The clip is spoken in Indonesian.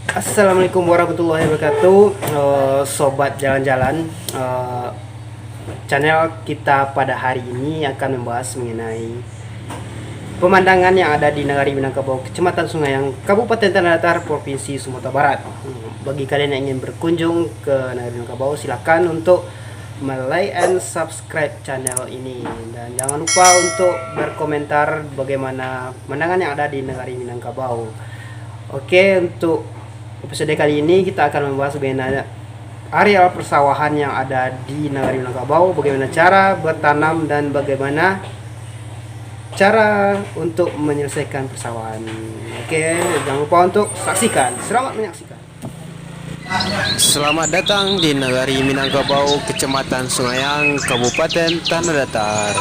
Assalamualaikum warahmatullahi wabarakatuh. Sobat jalan-jalan, channel kita pada hari ini akan membahas mengenai pemandangan yang ada di Negari Minangkabau, Kecamatan Sungaiang, Kabupaten Tanah Datar, Provinsi Sumatera Barat. Bagi kalian yang ingin berkunjung ke Negari Minangkabau, silakan untuk like and subscribe channel ini, dan jangan lupa untuk berkomentar bagaimana pemandangan yang ada di Negari Minangkabau. Oke, untuk episode kali ini kita akan membahas bagaimana areal persawahan yang ada di Negari Minangkabau, bagaimana cara bertanam dan bagaimana cara untuk menyelesaikan persawahan. Oke, jangan lupa untuk saksikan. Selamat menyaksikan. Selamat datang di Negari Minangkabau, Kecamatan Sungaiang, Kabupaten Tanah Datar.